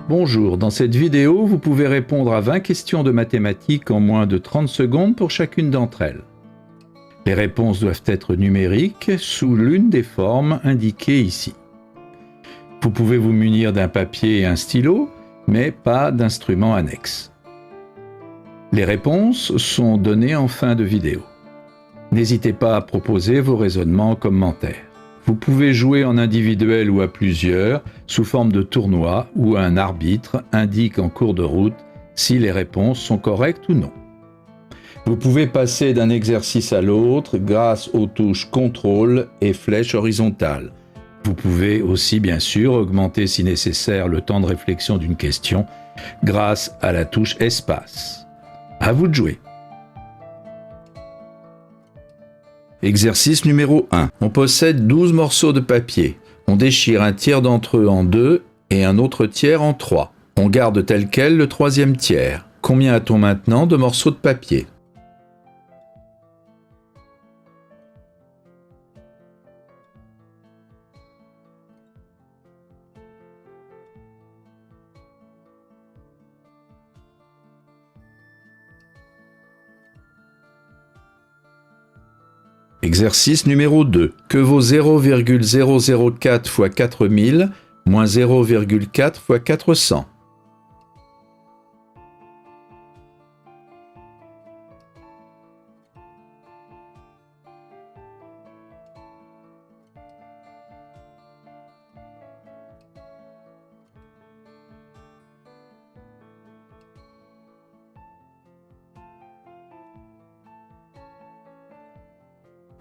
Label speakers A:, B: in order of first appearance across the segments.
A: Bonjour, dans cette vidéo, vous pouvez répondre à 20 questions de mathématiques en moins de 30 secondes pour chacune d'entre elles. Les réponses doivent être numériques sous l'une des formes indiquées ici. Vous pouvez vous munir d'un papier et un stylo, mais pas d'instrument annexe. Les réponses sont données en fin de vidéo. N'hésitez pas à proposer vos raisonnements en commentaire. Vous pouvez jouer en individuel ou à plusieurs, sous forme de tournoi où un arbitre indique en cours de route si les réponses sont correctes ou non. Vous pouvez passer d'un exercice à l'autre grâce aux touches contrôle et flèche horizontale. Vous pouvez aussi bien sûr augmenter si nécessaire le temps de réflexion d'une question grâce à la touche espace. À vous de jouer. Exercice numéro 1. On possède 12 morceaux de papier. On déchire un tiers d'entre eux en 2 et un autre tiers en 3. On garde tel quel le troisième tiers. Combien a-t-on maintenant de morceaux de papier ? Exercice numéro 2. Que vaut 0,004 fois 4000 moins 0,4 fois 400 ?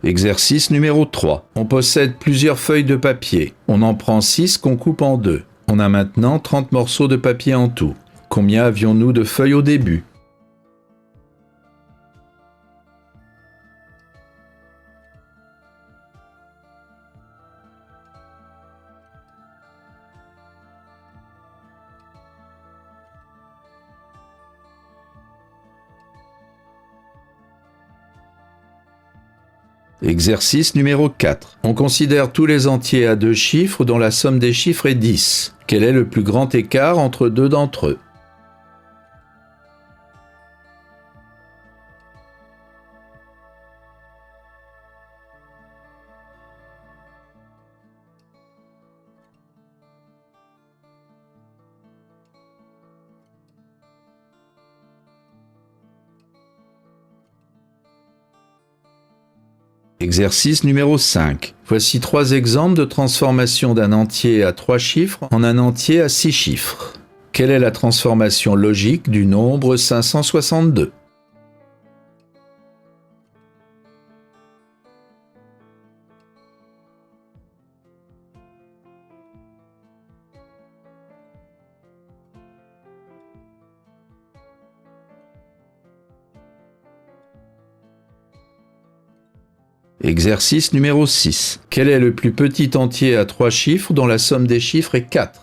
A: Exercice numéro 3. On possède plusieurs feuilles de papier. On en prend 6 qu'on coupe en 2. On a maintenant 30 morceaux de papier en tout. Combien avions-nous de feuilles au début ? Exercice numéro 4. On considère tous les entiers à deux chiffres dont la somme des chiffres est 10. Quel est le plus grand écart entre deux d'entre eux ? Exercice numéro 5. Voici 3 exemples de transformation d'un entier à 3 chiffres en un entier à 6 chiffres. Quelle est la transformation logique du nombre 562 ? Exercice numéro 6. Quel est le plus petit entier à 3 chiffres dont la somme des chiffres est 4 ?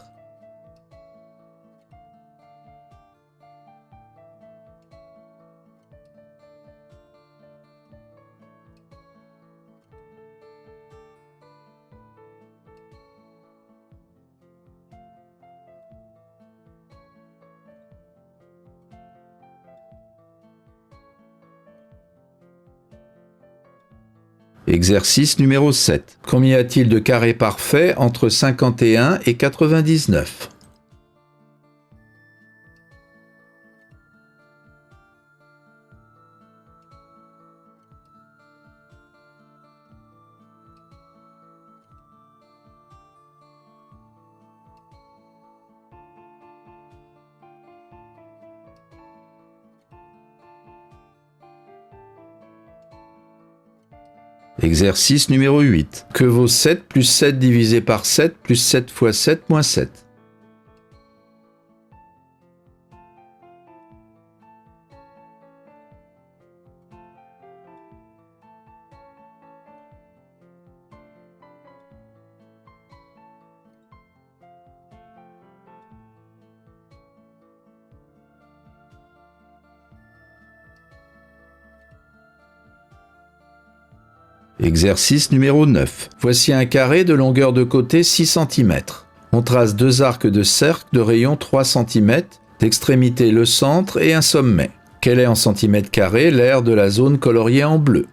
A: Exercice numéro 7. Combien y a-t-il de carrés parfaits entre 51 et 99 ? Exercice numéro 8. Que vaut 7 plus 7 divisé par 7 plus 7 fois 7 moins 7 ? Exercice numéro 9. Voici un carré de longueur de côté 6 cm. On trace deux arcs de cercle de rayon 3 cm, d'extrémité le centre et un sommet. Quel est en centimètres carrés l'aire de la zone coloriée en bleu?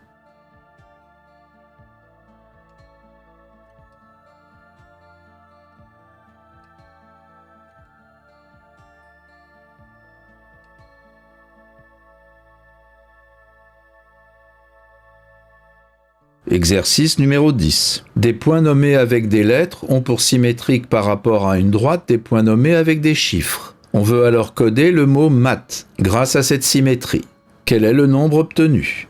A: Exercice numéro 10. Des points nommés avec des lettres ont pour symétrique par rapport à une droite des points nommés avec des chiffres. On veut alors coder le mot maths grâce à cette symétrie. Quel est le nombre obtenu?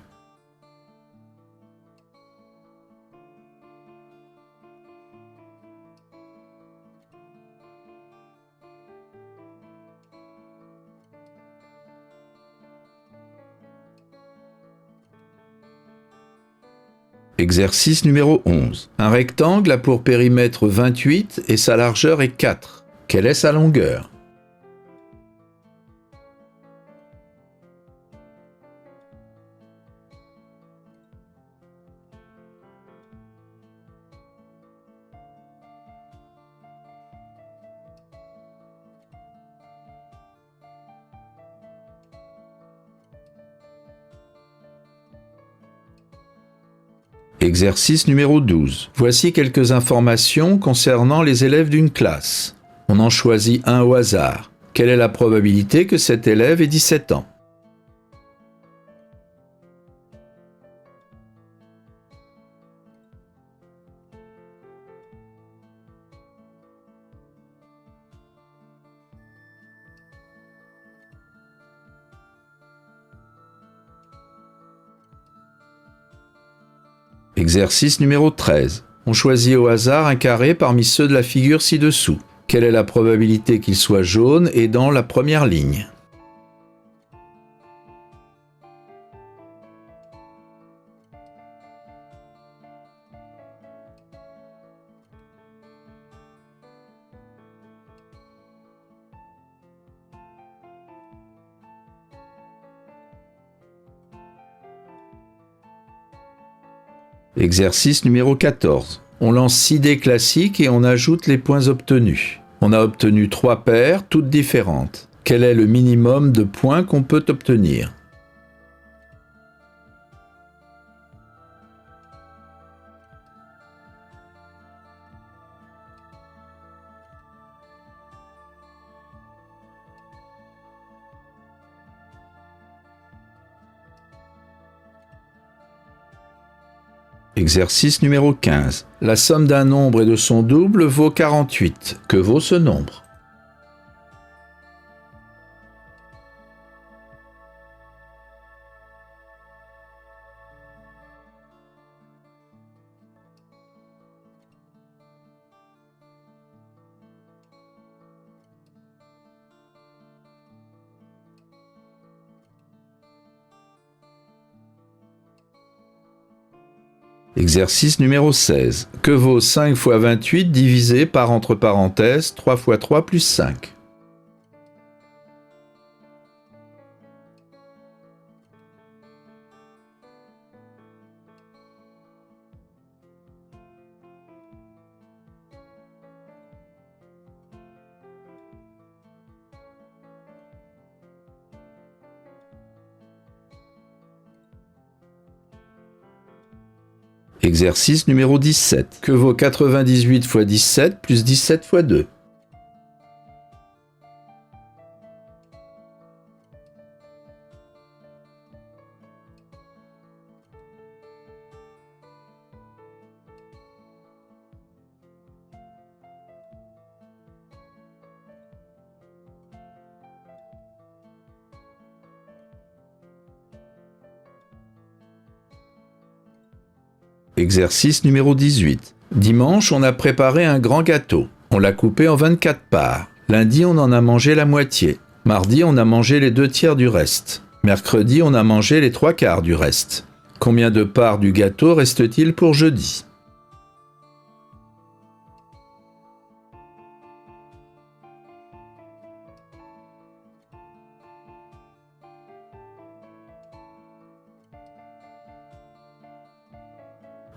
A: Exercice numéro 11. Un rectangle a pour périmètre 28 et sa largeur est 4. Quelle est sa longueur? Exercice numéro 12. Voici quelques informations concernant les élèves d'une classe. On en choisit un au hasard. Quelle est la probabilité que cet élève ait 17 ans? Exercice numéro 13. On choisit au hasard un carré parmi ceux de la figure ci-dessous. Quelle est la probabilité qu'il soit jaune et dans la première ligne? Exercice numéro 14. On lance 6 dés classiques et on ajoute les points obtenus. On a obtenu 3 paires, toutes différentes. Quel est le minimum de points qu'on peut obtenir? Exercice numéro 15. La somme d'un nombre et de son double vaut 48. Que vaut ce nombre? Exercice numéro 16. Que vaut 5 fois 28 divisé par entre parenthèses 3 fois 3 plus 5? Exercice numéro 17. Que vaut 98 fois 17 plus 17 fois 2? Exercice numéro 18. Dimanche, on a préparé un grand gâteau. On l'a coupé en 24 parts. Lundi, on en a mangé la moitié. Mardi, on a mangé les 2/3 du reste. Mercredi, on a mangé les 3/4 du reste. Combien de parts du gâteau reste-t-il pour jeudi?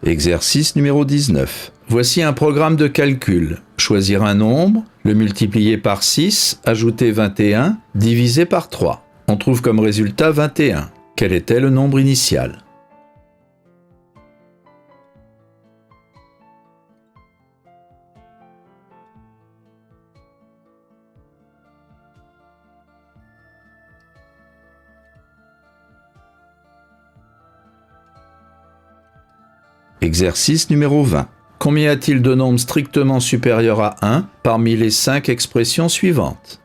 A: Exercice numéro 19. Voici un programme de calcul. Choisir un nombre, le multiplier par 6, ajouter 21, diviser par 3. On trouve comme résultat 21. Quel était le nombre initial? Exercice numéro 20. Combien y a-t-il de nombres strictement supérieurs à 1 parmi les 5 expressions suivantes?